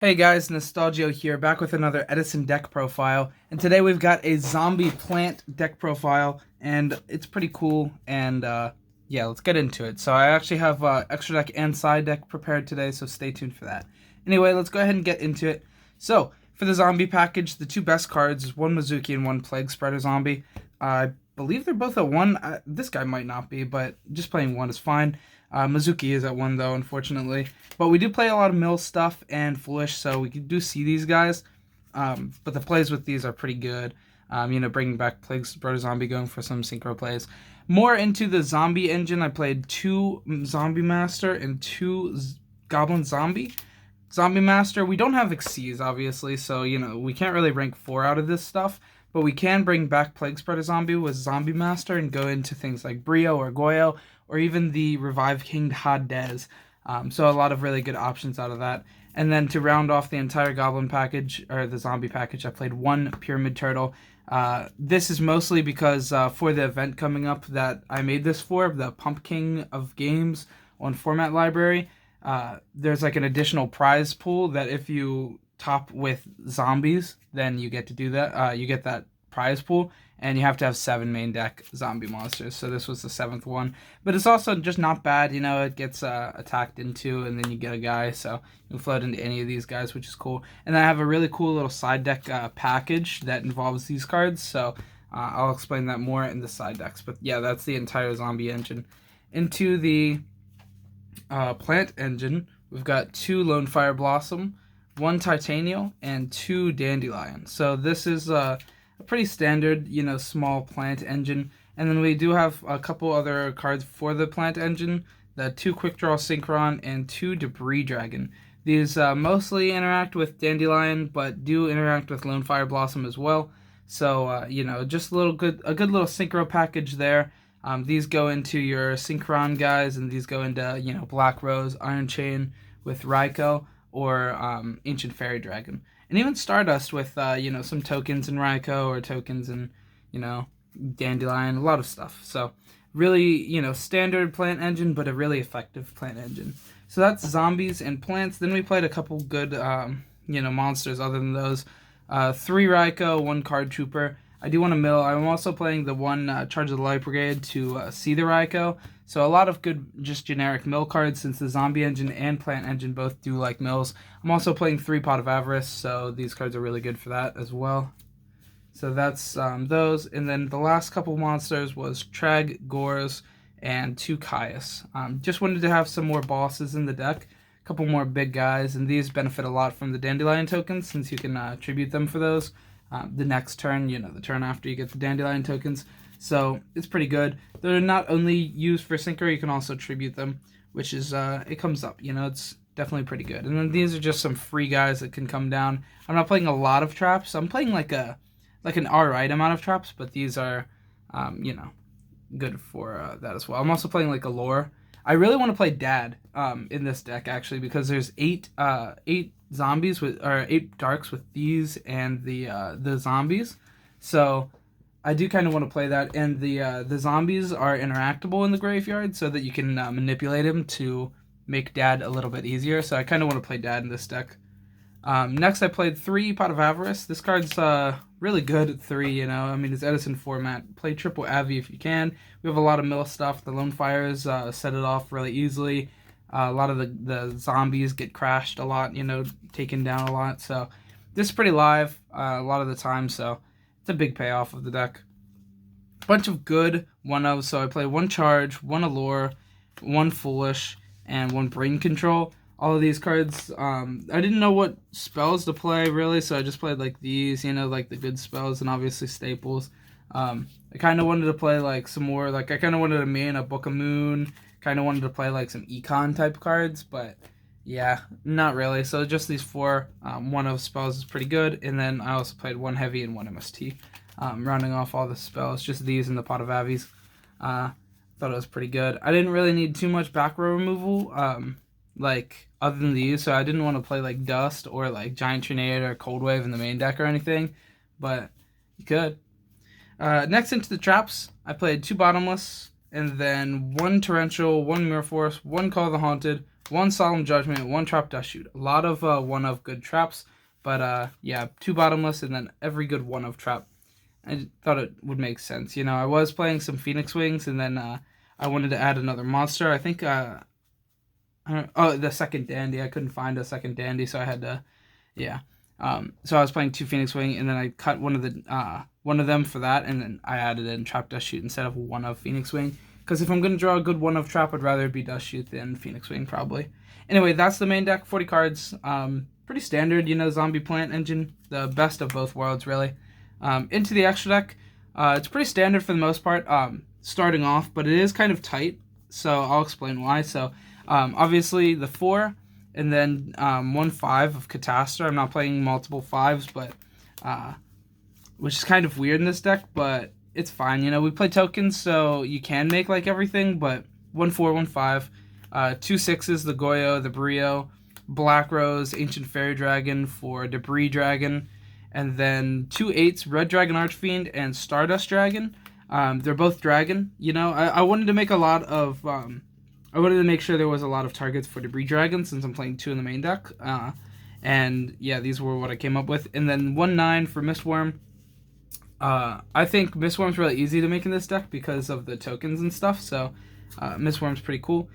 Hey guys, Nostal-Gi-Oh here, back with another Edison deck profile, and today we've got a zombie plant deck profile, and it's pretty cool, and yeah, let's get into it. So I actually have extra deck and side deck prepared today, so stay tuned for that. Anyway, let's go ahead and get into it. So, for the zombie package, the two best cards is one Mizuki and one Plague Spreader Zombie. I believe they're both at 1. This guy might not be, but just playing 1 is fine. Mizuki is at 1 though, unfortunately. But we do play a lot of mill stuff and foolish, so we do see these guys. But the plays with these are pretty good. Bringing back Plague Spreader Zombie, going for some synchro plays. More into the zombie engine, I played 2 Zombie Master and 2 Goblin Zombie. Zombie Master, we don't have Xyz, obviously, so, we can't really rank 4 out of this stuff, but we can bring back Plague Spreader Zombie with Zombie Master and go into things like Brio or Goyo, or even the Revive King Hades. So a lot of really good options out of that. And then to round off the entire Goblin package, or the Zombie package, I played 1 Pyramid Turtle. This is mostly because for the event coming up that I made this for, the Pumpkin of Games on Format Library, there's like an additional prize pool that if you top with zombies, then you get to do that. You get that prize pool, and you have to have 7 main deck zombie monsters. So this was the 7th one, but it's also just not bad. It gets attacked into, and then you get a guy, so you can float into any of these guys, which is cool. And I have a really cool little side deck package that involves these cards, so I'll explain that more in the side decks. But yeah, that's the entire zombie engine. Into the plant engine, we've got 2 Lone Fire Blossom, 1 Titanial, and 2 Dandelion. So this is a pretty standard, small plant engine. And then we do have a couple other cards for the plant engine, the 2 Quick Draw Synchron and 2 Debris Dragon. These mostly interact with Dandelion, but do interact with Lone Fire Blossom as well. So, just a good little synchro package there. These go into your Synchron guys, and these go into, Black Rose, Iron Chain with Raikou, or Ancient Fairy Dragon. And even Stardust with, some tokens in Raikou, or tokens in, Dandelion, a lot of stuff. So, really, standard plant engine, but a really effective plant engine. So that's zombies and plants. Then we played a couple good, monsters other than those. 3 Raikou, 1 Card Trooper. I do want to mill. I'm also playing the 1 Charge of the Light Brigade to see the Raikou. So a lot of good just generic mill cards, since the zombie engine and plant engine both do like mills. I'm also playing 3 Pot of Avarice, so these cards are really good for that as well. So that's those. And then the last couple monsters was Trag, Gores, and 2 Caius. Just wanted to have some more bosses in the deck. A couple more big guys, and these benefit a lot from the Dandelion tokens, since you can tribute them for those. The next turn, the turn after you get the Dandelion tokens. So it's pretty good. They're not only used for Synchro, you can also tribute them, which is, it comes up, it's definitely pretty good. And then these are just some free guys that can come down. I'm not playing a lot of traps. I'm playing like an alright amount of traps, but these are, good for that as well. I'm also playing like a lore. I really want to play Dad in this deck, actually, because there's 8 zombies or 8 darks with these and the zombies. So I do kind of want to play that, and the zombies are interactable in the graveyard, so that you can manipulate him to make Dad a little bit easier. So I kind of want to play Dad in this deck. Next, I played 3 Pot of Avarice. This card's really good at 3. It's Edison format. Play triple Avi if you can. We have a lot of mill stuff. The Lone Fires set it off really easily. A lot of the zombies get crashed a lot, taken down a lot. So this is pretty live a lot of the time, so it's a big payoff of the deck. Bunch of good 1-ofs. So I play 1 Charge, 1 Allure, 1 Foolish, and 1 Brain Control. All of these cards, I didn't know what spells to play, really, so I just played, like, these, like the good spells, and obviously staples. I kind of wanted to play, like, some more, like, I kind of wanted to main a Book of Moon, kind of wanted to play, like, some Econ-type cards, but, yeah, not really. So just these 4 1-of spells is pretty good, and then I also played 1 Heavy and 1 MST, rounding off all the spells, just these and the Pot of Avies. Thought it was pretty good. I didn't really need too much back row removal, other than these, so I didn't want to play like Dust or like Giant Tornado or Cold Wave in the main deck or anything, but you could. Next into the traps, I played 2 Bottomless, and then 1 Torrential, 1 Mirror Force, 1 Call of the Haunted, 1 Solemn Judgment, 1 Trap Dust Shoot. A lot of 1-of good traps, but yeah, 2 Bottomless, and then every good 1-of trap. I thought it would make sense. You know, I was playing some Phoenix Wings, and then I wanted to add another monster. I think, the second Dandy. I couldn't find a second Dandy, so I had to, yeah. So I was playing 2 Phoenix Wing, and then I cut one of them for that, and then I added in Trap Dust Shoot instead of 1-of Phoenix Wing. Because if I'm going to draw a good 1-of trap, I'd rather it be Dust Shoot than Phoenix Wing, probably. Anyway, that's the main deck, 40 cards. Pretty standard, you know, Zombie Plant Engine, the best of both worlds, really. Into the extra deck, it's pretty standard for the most part, starting off, but it is kind of tight, so I'll explain why. So, obviously, the 4, and then 1 5 of Catastor. I'm not playing multiple 5s, but which is kind of weird in this deck, but it's fine. You know, we play tokens, so you can make like everything, but 1 4, 1 5, 2 6s, the Goyo, the Brio, Black Rose, Ancient Fairy Dragon for Debris Dragon, and then 2 8s, Red Dragon Archfiend and Stardust Dragon. They're both dragon. You know, I wanted to make a lot of I wanted to make sure there was a lot of targets for Debris Dragon since I'm playing 2 in the main deck. And yeah, these were what I came up with. And then 1 9 for Mistworm. I think Mistworm's really easy to make in this deck because of the tokens and stuff. So Mistworm's pretty cool.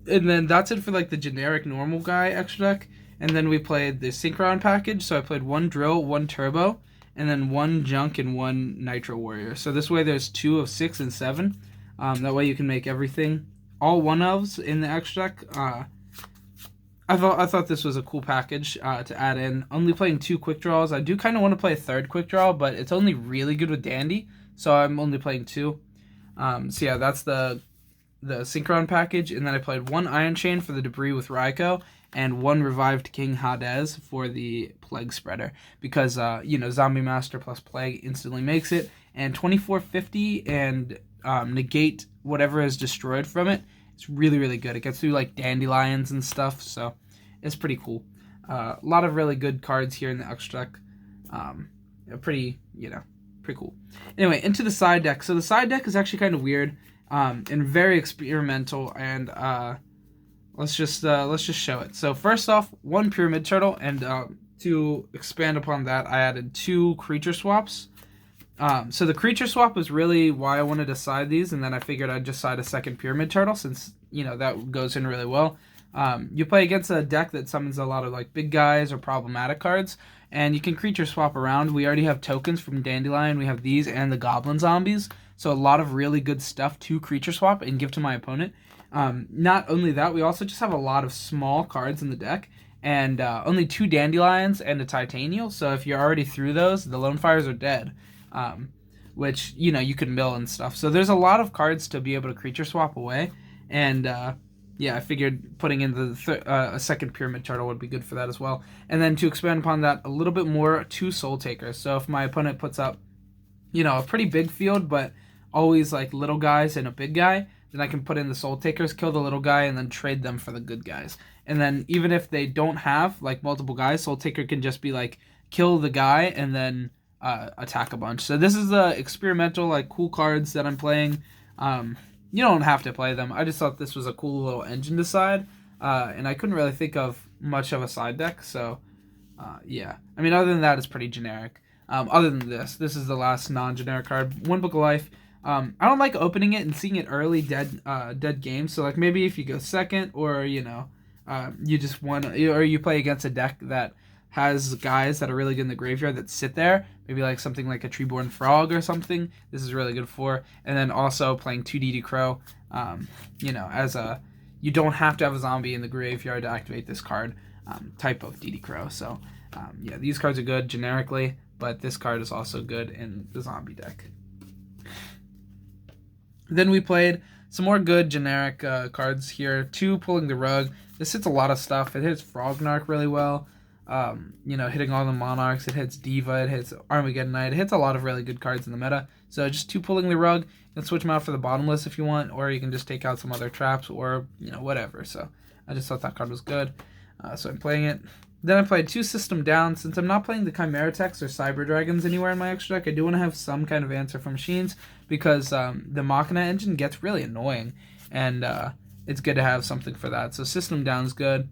And then that's it for like the generic normal guy extra deck. And then we played the Synchron Package. So I played 1 Drill, 1 Turbo, and then 1 Junk and 1 Nitro Warrior. So this way there's 2 of 6 and 7. That way you can make everything. All 1-ofs in the extra deck. I thought this was a cool package to add in. Only playing 2 quick draws. I do kind of want to play a 3rd quick draw, but it's only really good with Dandy, so I'm only playing 2. So yeah, that's the Synchron Package, and then I played 1 Iron Chain for the Debris with Raikou, and 1 Revived King Hades for the Plague Spreader, because you know, Zombie Master plus Plague instantly makes it, and 2450 and negate whatever is destroyed from it. It's really, really good. It gets through like dandelions and stuff, so it's pretty cool. A lot of really good cards here in the extra deck. Pretty cool. Anyway, into the side deck. So the side deck is actually kind of weird and very experimental, and let's just show it. So first off, 1 Pyramid Turtle, and to expand upon that, I added 2 creature swaps. So the creature swap was really why I wanted to side these, and then I figured I'd just side a 2nd Pyramid Turtle since, you know, that goes in really well. You play against a deck that summons a lot of like big guys or problematic cards, and you can creature swap around. We already have tokens from Dandelion. We have these and the Goblin Zombies, so a lot of really good stuff to creature swap and give to my opponent. Not only that, we also just have a lot of small cards in the deck, and only 2 Dandelions and a Titanial, so if you're already through those, the Lone Fires are dead. Which, you know, you can mill and stuff. So there's a lot of cards to be able to creature swap away. And, yeah, I figured putting in a 2nd Pyramid Turtle would be good for that as well. And then to expand upon that a little bit more, 2 Soul Takers. So if my opponent puts up, you know, a pretty big field, but always like little guys and a big guy, then I can put in the Soul Takers, kill the little guy, and then trade them for the good guys. And then even if they don't have like multiple guys, Soul Taker can just be like, kill the guy and then attack a bunch. So this is the experimental, like, cool cards that I'm playing. You don't have to play them. I just thought this was a cool little engine to side, and I couldn't really think of much of a side deck, so yeah. I mean, other than that, it's pretty generic. Other than this is the last non-generic card, 1 Book of Life. I don't like opening it and seeing it early dead game, so like maybe if you go 2nd, or, you know, you just want, or you play against a deck that has guys that are really good in the graveyard that sit there, maybe like something like a Treeborn Frog or something, this is really good for. And then also playing 2 DD Crow, you know, as a, you don't have to have a zombie in the graveyard to activate this card, type of DD Crow. So yeah, these cards are good generically, but this card is also good in the zombie deck. Then we played some more good generic cards here. 2 Pulling the Rug. This hits a lot of stuff. It hits Frognark really well. You know, hitting all the Monarchs. It hits Diva. It hits Armageddon Knight. It hits a lot of really good cards in the meta. So just 2 Pulling the Rug. You can switch them out for the Bottomless if you want, or you can just take out some other traps, or, you know, whatever. So I just thought that card was good. So I'm playing it. Then I played 2 System Down. Since I'm not playing the Chimera Techs or Cyber Dragons anywhere in my extra deck, I do want to have some kind of answer for machines, because the Machina engine gets really annoying, and it's good to have something for that. So System Down is good.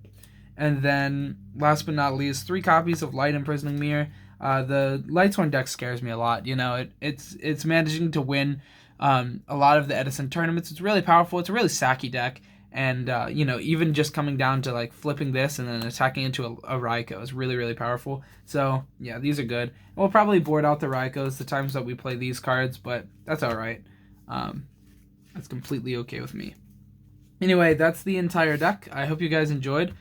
And then, last but not least, 3 copies of Light Imprisoning Mirror. The Lightsworn deck scares me a lot. You know, it's managing to win a lot of the Edison tournaments. It's really powerful. It's a really sacky deck. And, you know, even just coming down to, like, flipping this and then attacking into a Raikou is really, really powerful. So, yeah, these are good. And we'll probably board out the Raikous the times that we play these cards, but that's alright. That's completely okay with me. Anyway, that's the entire deck. I hope you guys enjoyed.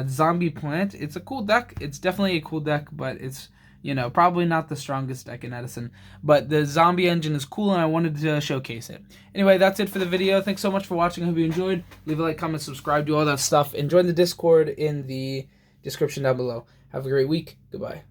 Zombie Plant, it's a cool deck. It's definitely a cool deck, but it's, you know, probably not the strongest deck in Edison. But the zombie engine is cool, and I wanted to showcase it. Anyway, that's it for the video. Thanks so much for watching. I hope you enjoyed. Leave a like, comment, subscribe, do all that stuff. And join the Discord in the description down below. Have a great week. Goodbye.